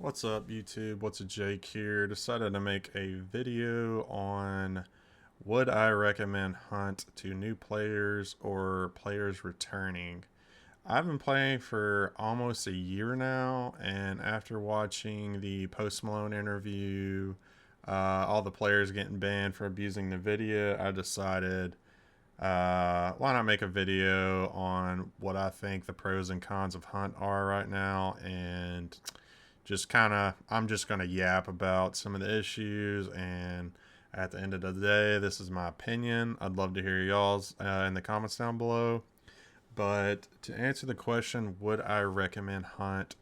What's up, YouTube? What's a Jake here? Decided to make a video on would I recommend Hunt to new players or players returning. I've been playing for almost a year now, and after watching the Post Malone interview, all the players getting banned for abusing the video, I decided why not make a video on what I think the pros and cons of Hunt are right now, and I'm just going to yap about some of the issues. And at the end of the day, this is my opinion. I'd love to hear y'all's in the comments down below. But to answer the question, would I recommend Hunt?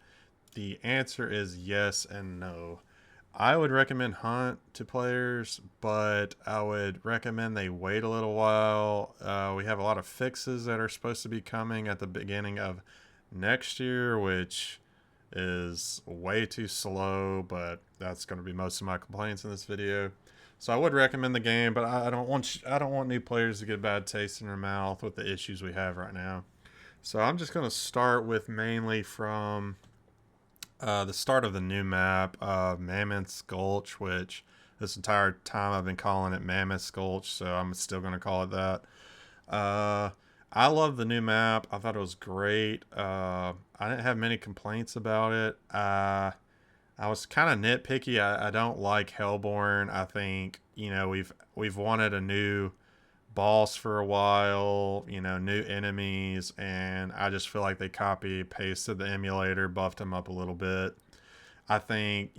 The answer is yes and no. I would recommend Hunt to players, but I would recommend they wait a little while. We have a lot of fixes that are supposed to be coming at the beginning of next year, which is way too slow, but that's going to be most of my complaints in this video. So I would recommend the game, but I don't want new players to get a bad taste in their mouth with the issues we have right now. So I'm just going to start with mainly from the start of the new map, Mammoth's Gulch, which this entire time I've been calling it Mammoth's Gulch, so I'm still going to call it that. Uh, I love the new map. I thought it was great. I didn't have many complaints about it. I was kind of nitpicky. I don't like Hellborn. I think we've wanted a new boss for a while. New enemies, and I just feel like they copy pasted the emulator, buffed them up a little bit. I think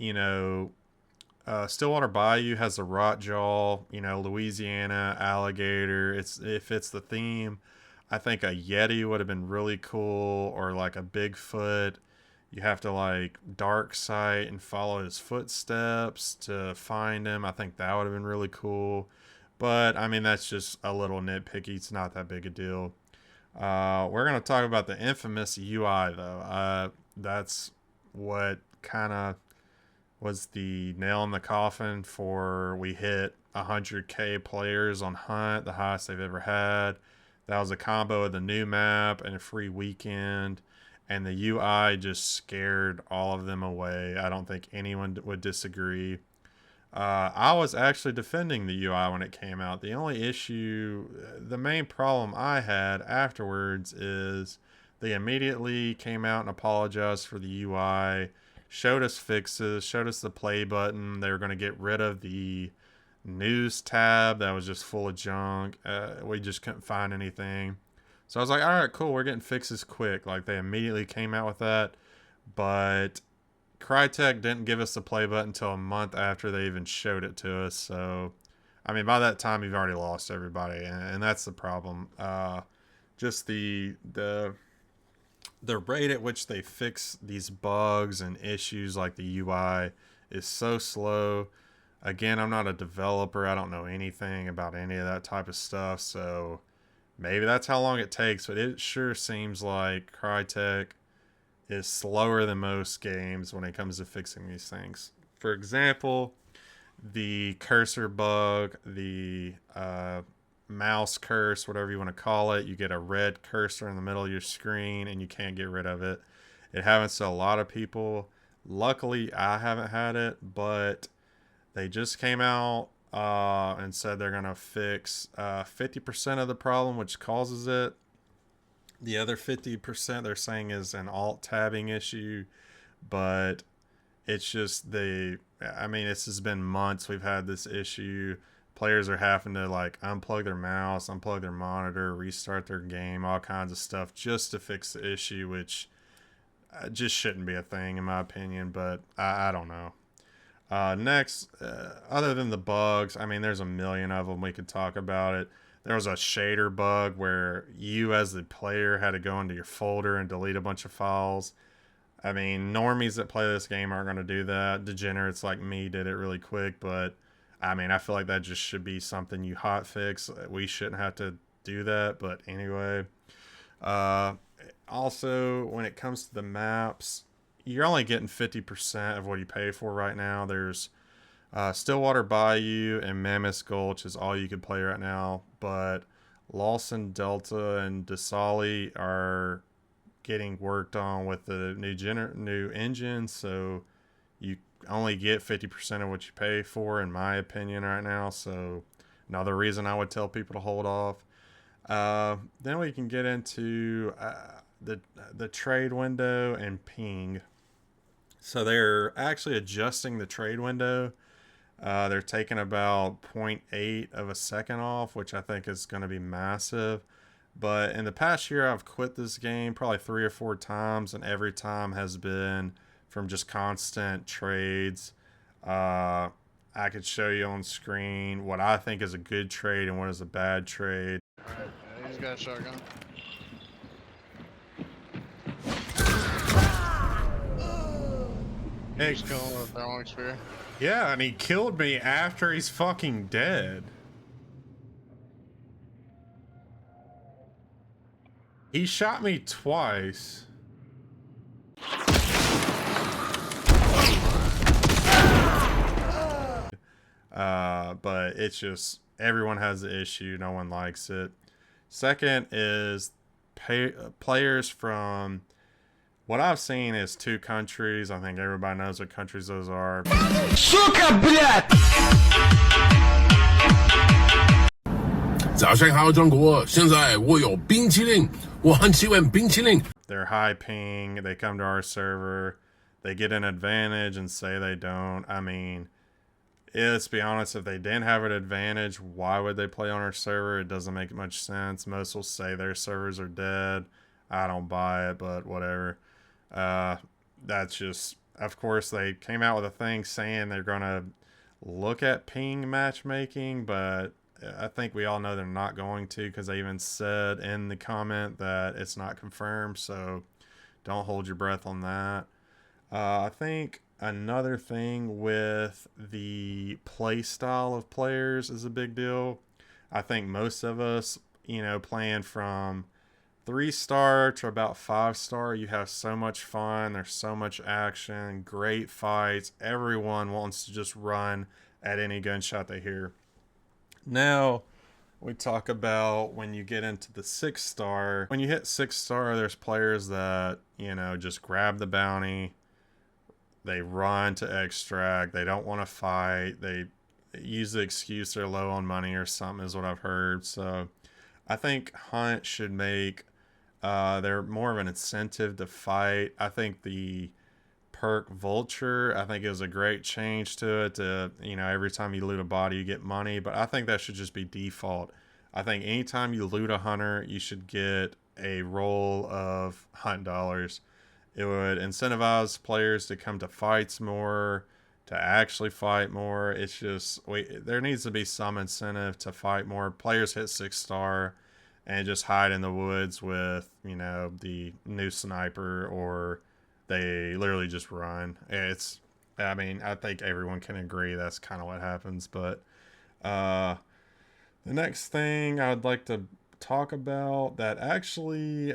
Stillwater Bayou has a rot jaw. Louisiana alligator. It fits the theme. I think a Yeti would have been really cool, or like a Bigfoot. You have to like dark sight and follow his footsteps to find him. I think that would have been really cool. But I mean, that's just a little nitpicky. It's not that big a deal. We're going to talk about the infamous UI, though. That's what kind of was the nail in the coffin for we hit 100K players on Hunt, the highest they've ever had. That was a combo of the new map and a free weekend, and the UI just scared all of them away. I don't think anyone would disagree. I was actually defending the UI when it came out. The only issue, the main problem I had afterwards is they immediately came out and apologized for the UI, showed us fixes, showed us the play button. They were going to get rid of the news tab that was just full of junk. We just couldn't find anything. So I was like, all right, cool. We're getting fixes quick. Like, they immediately came out with that. But Crytek didn't give us the play button until a month after they even showed it to us. So, I mean, by that time, you've already lost everybody. And that's the problem. Just the rate at which they fix these bugs and issues like the UI is so slow. Again, I'm not a developer. I don't know anything about any of that type of stuff. So maybe that's how long it takes. But it sure seems like Crytek is slower than most games when it comes to fixing these things. For example, the cursor bug, the mouse curse, whatever you want to call it. You get a red cursor in the middle of your screen and you can't get rid of it. It happens to a lot of people. Luckily, I haven't had it, but they just came out and said they're going to fix 50% of the problem, which causes it. The other 50% they're saying is an alt tabbing issue, but it's just I mean, this has been months we've had this issue. Players are having to like unplug their mouse, unplug their monitor, restart their game, all kinds of stuff just to fix the issue, which just shouldn't be a thing in my opinion, but I don't know. Next, other than the bugs, I mean, there's a million of them. We could talk about it. There was a shader bug where you, as the player, had to go into your folder and delete a bunch of files. I mean, normies that play this game aren't going to do that. Degenerates like me did it really quick, but I mean, I feel like that just should be something you hotfix. We shouldn't have to do that, but anyway. Uh, Also, when it comes to the maps, you're only getting 50% of what you pay for right now. There's Stillwater Bayou and Mammoth Gulch is all you can play right now, but Lawson Delta and DeSalle are getting worked on with the new engine, so you only get 50% of what you pay for, in my opinion, right now. So another reason I would tell people to hold off. Then we can get into the trade window and ping. So they're actually adjusting the trade window. They're taking about 0.8 of a second off, which I think is going to be massive. But in the past year, I've quit this game probably 3 or 4 times, and every time has been from just constant trades. I could show you on screen what I think is a good trade and what is a bad trade. Alright, he's got a shotgun. Hey, He's killing with a throwing spear. yeah, and he killed me after he's fucking dead. He shot me twice. But it's just, everyone has the issue. No one likes it. Second is players from what I've seen is 2 countries. I think everybody knows what countries those are. Сука, блядь! 早上好，中国！现在我有冰淇淋，我很喜欢冰淇淋。 They're high ping. They come to our server. They get an advantage and say they don't. I mean, let's be honest, if they didn't have an advantage, why would they play on our server? It doesn't make much sense. Most will say their servers are dead. I don't buy it, but whatever. That's just, of course, they came out with a thing saying they're going to look at ping matchmaking, but I think we all know they're not going to, because they even said in the comment that it's not confirmed, so don't hold your breath on that. I think another thing with the play style of players is a big deal. I think most of us, playing from 3-star to about 5-star, you have so much fun. There's so much action, great fights. Everyone wants to just run at any gunshot they hear. Now, we talk about when you get into the 6-star. When you hit 6-star, there's players that, just grab the bounty. They run to extract. They don't want to fight. They use the excuse they're low on money or something is what I've heard. So I think Hunt should make they're more of an incentive to fight. I think the perk Vulture, I think, is a great change to it. Every time you loot a body, you get money. But I think that should just be default. I think anytime you loot a hunter, you should get a roll of Hunt dollars. It would incentivize players to come to fights more, to actually fight more. It's just, there needs to be some incentive to fight more. Players hit 6-star and just hide in the woods with, the new sniper, or they literally just run. I think everyone can agree that's kind of what happens. But the next thing I'd like to talk about that actually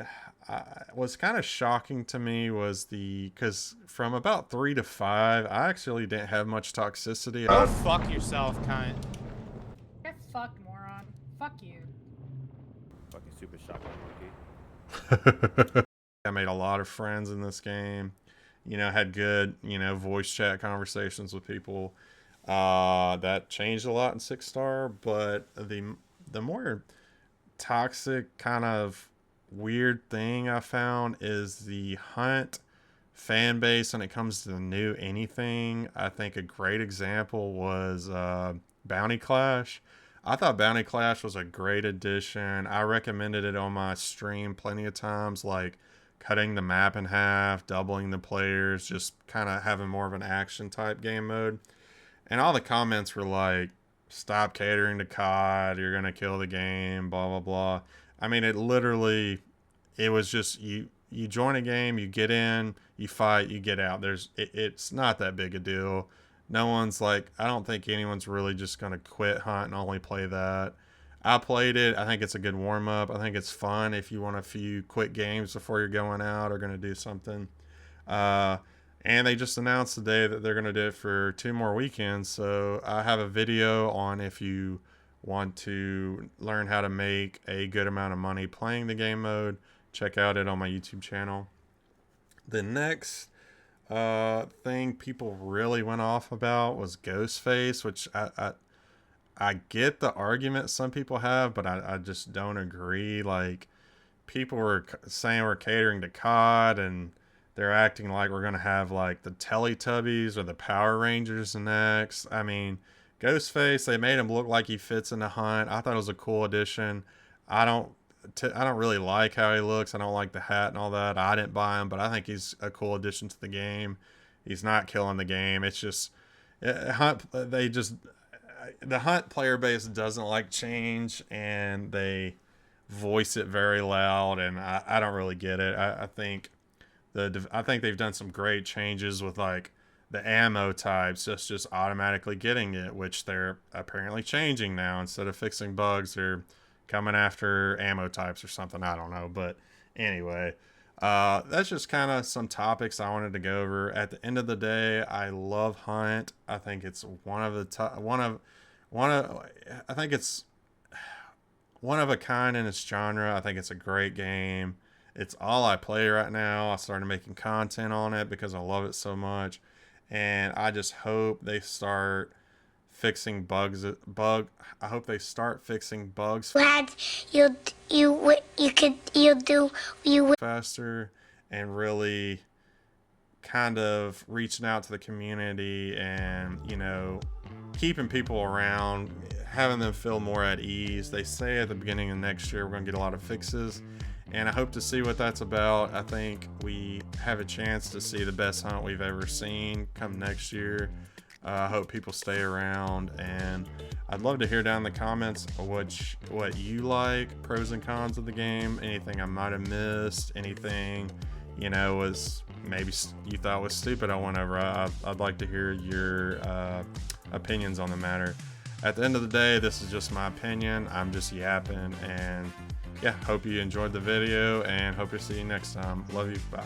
was kind of shocking to me was because from about 3 to 5, I actually didn't have much toxicity. Go fuck yourself, cunt. Get fucked, moron. Fuck you. Fucking super shotgun monkey. I made a lot of friends in this game. Had good, voice chat conversations with people. That changed a lot in 6-star, but the more toxic kind of weird thing I found is the Hunt fan base when it comes to the new anything. I think a great example was Bounty Clash. I thought Bounty Clash was a great addition. I recommended it on my stream plenty of times, like cutting the map in half, doubling the players, just kind of having more of an action type game mode. And all the comments were like, stop catering to COD, you're gonna kill the game, blah blah blah. I mean, it was just you join a game, you get in, you fight, you get out. It's not that big a deal. No one's like, I don't think anyone's really just gonna quit Hunt and only play that. I played it. I think it's a good warm up. I think it's fun if you want a few quick games before you're going out or gonna do something. And they just announced today that they're going to do it for 2 more weekends. So I have a video on if you want to learn how to make a good amount of money playing the game mode. Check out it on my YouTube channel. The next thing people really went off about was Ghostface, which I get the argument some people have, but I just don't agree. Like, people were saying we're catering to COD, and they're acting like we're gonna have like the Teletubbies or the Power Rangers next. I mean, Ghostface, they made him look like he fits in the Hunt. I thought it was a cool addition. I don't I don't really like how he looks. I don't like the hat and all that. I didn't buy him, but I think he's a cool addition to the game. He's not killing the game. It's just Hunt. The Hunt player base doesn't like change, and they voice it very loud, and I don't really get it. I think they've done some great changes with like the ammo types, just automatically getting it, which they're apparently changing now. Instead of fixing bugs, they're coming after ammo types or something. I don't know, but anyway, that's just kind of some topics I wanted to go over. At the end of the day, I love Hunt. I think it's I think it's one of a kind in its genre. I think it's a great game. It's all I play right now. I started making content on it because I love it so much, and I just hope they start fixing I hope they start fixing bugs Glad you do you faster, and really kind of reaching out to the community, and keeping people around, having them feel more at ease. They say at the beginning of next year we're going to get a lot of fixes, and I hope to see what that's about. I think we have a chance to see the best Hunt we've ever seen come next year. I hope people stay around, and I'd love to hear down in the comments what you like, pros and cons of the game, anything I might have missed, anything was maybe you thought was stupid I went over. I'd like to hear your opinions on the matter. At the end of the day, this is just my opinion. I'm just yapping, and yeah, hope you enjoyed the video, and hope to see you next time. Love you. Bye.